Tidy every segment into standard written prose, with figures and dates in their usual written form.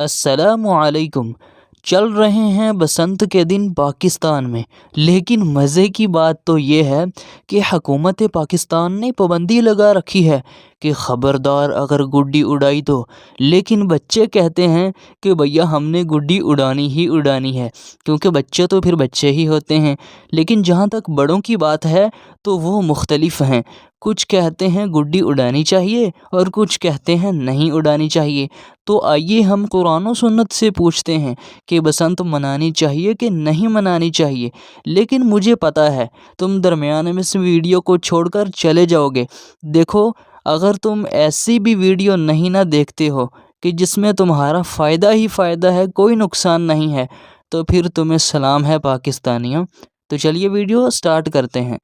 السلام علیکم۔ چل رہے ہیں بسنت کے دن پاکستان میں، لیکن مزے کی بات تو یہ ہے کہ حکومت پاکستان نے پابندی لگا رکھی ہے کہ خبردار اگر گڈی اڑائی تو، لیکن بچے کہتے ہیں کہ بھیا ہم نے گڈی اڑانی ہی اڑانی ہے، کیونکہ بچے تو پھر بچے ہی ہوتے ہیں۔ لیکن جہاں تک بڑوں کی بات ہے تو وہ مختلف ہیں، کچھ کہتے ہیں گڈی اڑانی چاہیے اور کچھ کہتے ہیں نہیں اڑانی چاہیے۔ تو آئیے ہم قرآن و سنت سے پوچھتے ہیں کہ بسنت منانی چاہیے کہ نہیں منانی چاہیے۔ لیکن مجھے پتہ ہے تم درمیان میں اس ویڈیو کو چھوڑ کر چلے جاؤ گے۔ دیکھو، اگر تم ایسی بھی ویڈیو نہیں نہ دیکھتے ہو کہ جس میں تمہارا فائدہ ہی فائدہ ہے، کوئی نقصان نہیں ہے، تو پھر تمہیں سلام ہے پاکستانیوں۔ تو چلیے ویڈیو سٹارٹ کرتے ہیں۔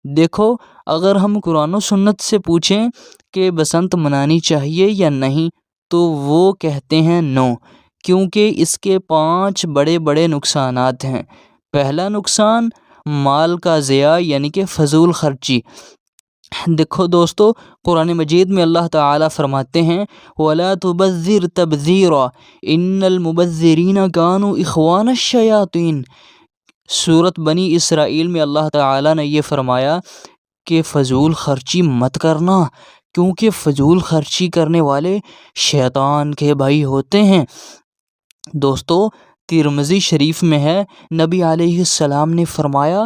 دیکھو، اگر ہم قرآن و سنت سے پوچھیں کہ بسنت منانی چاہیے یا نہیں، تو وہ کہتے ہیں نو، کیونکہ اس کے 5 بڑے بڑے نقصانات ہیں۔ پہلا نقصان مال کا ضیاع یعنی کہ فضول خرچی۔ دیکھو دوستو، قرآن مجید میں اللہ تعالیٰ فرماتے ہیں وَلَا تُبَذِّرْ تَبْذِيرًا إِنَّ الْمُبَذِّرِينَ كَانُوا إِخْوَانَ الشَّيَاطِينِ۔ سورۃ بنی اسرائیل میں اللہ تعالیٰ نے یہ فرمایا کہ فضول خرچی مت کرنا، کیونکہ فضول خرچی کرنے والے شیطان کے بھائی ہوتے ہیں۔ دوستو، ترمذی شریف میں ہے، نبی علیہ السلام نے فرمایا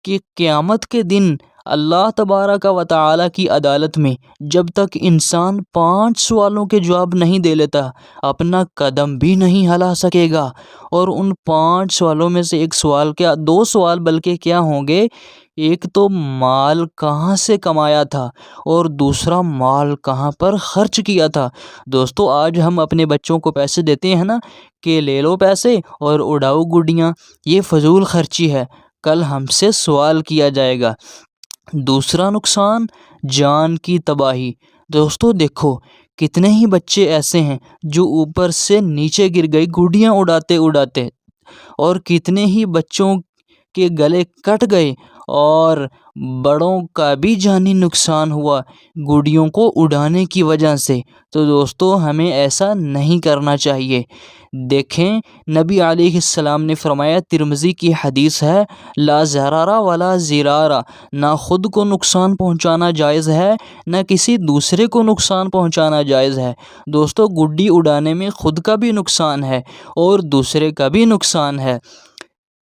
کہ قیامت کے دن اللہ تبارک و تعالیٰ کی عدالت میں جب تک انسان 5 سوالوں کے جواب نہیں دے لیتا، اپنا قدم بھی نہیں ہلا سکے گا۔ اور ان 5 سوالوں میں سے ایک سوال کیا، 2 سوال بلکہ کیا ہوں گے؟ ایک تو مال کہاں سے کمایا تھا، اور دوسرا مال کہاں پر خرچ کیا تھا۔ دوستو، آج ہم اپنے بچوں کو پیسے دیتے ہیں نا کہ لے لو پیسے اور اڑاؤ گڈیاں، یہ فضول خرچی ہے، کل ہم سے سوال کیا جائے گا۔ دوسرا نقصان جان کی تباہی۔ دوستو دیکھو، کتنے ہی بچے ایسے ہیں جو اوپر سے نیچے گر گئے گڈیاں اڑاتے اڑاتے، اور کتنے ہی بچوں کے گلے کٹ گئے، اور بڑوں کا بھی جانی نقصان ہوا گڈیوں کو اڑانے کی وجہ سے۔ تو دوستو، ہمیں ایسا نہیں کرنا چاہیے۔ دیکھیں، نبی علیہ السلام نے فرمایا، ترمذی کی حدیث ہے، لا ضرر ولا ضرار، نہ خود کو نقصان پہنچانا جائز ہے نہ کسی دوسرے کو نقصان پہنچانا جائز ہے۔ دوستو، گڈی اڑانے میں خود کا بھی نقصان ہے اور دوسرے کا بھی نقصان ہے۔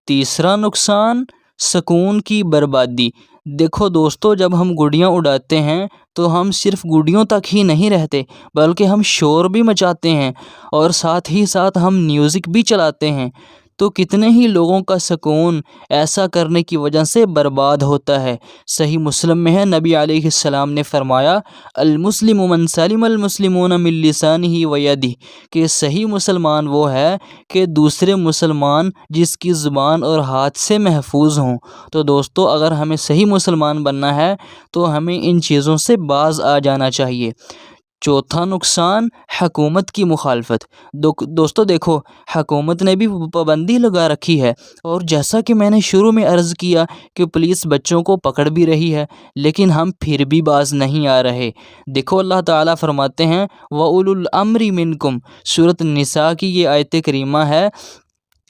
تیسرا نقصان سکون کی بربادی۔ دیکھو دوستو، جب ہم گڈیاں اڑاتے ہیں تو ہم صرف گڈیوں تک ہی نہیں رہتے، بلکہ ہم شور بھی مچاتے ہیں، اور ساتھ ہی ساتھ ہم میوزک بھی چلاتے ہیں۔ تو کتنے ہی لوگوں کا سکون ایسا کرنے کی وجہ سے برباد ہوتا ہے۔ صحیح مسلم میں ہے، نبی علیہ السلام نے فرمایا، المسلم من سلم المسلمون من لسانہ ویدہ، کہ صحیح مسلمان وہ ہے کہ دوسرے مسلمان جس کی زبان اور ہاتھ سے محفوظ ہوں۔ تو دوستو، اگر ہمیں صحیح مسلمان بننا ہے تو ہمیں ان چیزوں سے باز آ جانا چاہیے۔ چوتھا نقصان حکومت کی مخالفت۔ دوستو دیکھو، حکومت نے بھی پابندی لگا رکھی ہے، اور جیسا کہ میں نے شروع میں عرض کیا کہ پولیس بچوں کو پکڑ بھی رہی ہے، لیکن ہم پھر بھی باز نہیں آ رہے۔ دیکھو، اللہ تعالیٰ فرماتے ہیں وَأُولُو الْأَمْرِ مِنْكُمْ، سورۃ النساء کی یہ آیت کریمہ ہے۔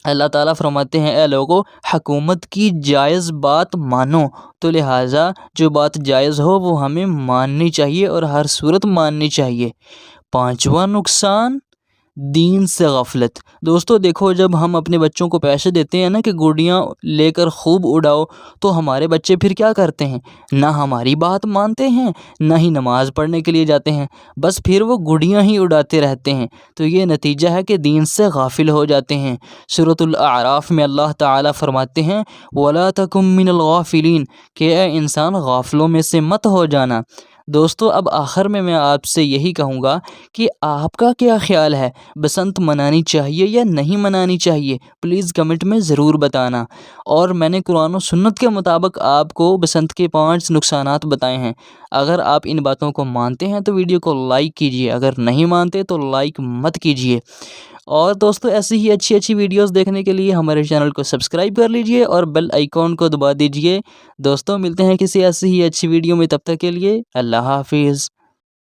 اللہ تعالیٰ فرماتے ہیں، اے لوگو، حکومت کی جائز بات مانو۔ تو لہٰذا جو بات جائز ہو وہ ہمیں ماننی چاہیے اور ہر صورت ماننی چاہیے۔ پانچواں نقصان دین سے غفلت۔ دوستو دیکھو، جب ہم اپنے بچوں کو پیسے دیتے ہیں نا کہ گڈیاں لے کر خوب اڑاؤ، تو ہمارے بچے پھر کیا کرتے ہیں؟ نہ ہماری بات مانتے ہیں، نہ ہی نماز پڑھنے کے لیے جاتے ہیں، بس پھر وہ گڈیاں ہی اڑاتے رہتے ہیں۔ تو یہ نتیجہ ہے کہ دین سے غافل ہو جاتے ہیں۔ سورۃ الاعراف میں اللہ تعالیٰ فرماتے ہیں وَلَا تَكُن مِّنَ الْغَافِلِينَ، کہ اے انسان غافلوں میں سے مت ہو جانا۔ دوستو، اب آخر میں آپ سے یہی کہوں گا کہ آپ کا کیا خیال ہے، بسنت منانی چاہیے یا نہیں منانی چاہیے؟ پلیز کمنٹ میں ضرور بتانا۔ اور میں نے قرآن و سنت کے مطابق آپ کو بسنت کے 5 نقصانات بتائے ہیں۔ اگر آپ ان باتوں کو مانتے ہیں تو ویڈیو کو لائک کیجیے، اگر نہیں مانتے تو لائک مت کیجیے۔ اور دوستو، ایسی ہی اچھی اچھی ویڈیوز دیکھنے کے لیے ہمارے چینل کو سبسکرائب کر لیجیے اور بیل آئیکن کو دبا دیجیے۔ دوستو، ملتے ہیں کسی ایسی ہی اچھی ویڈیو میں، تب تک کے لیے اللہ حافظ۔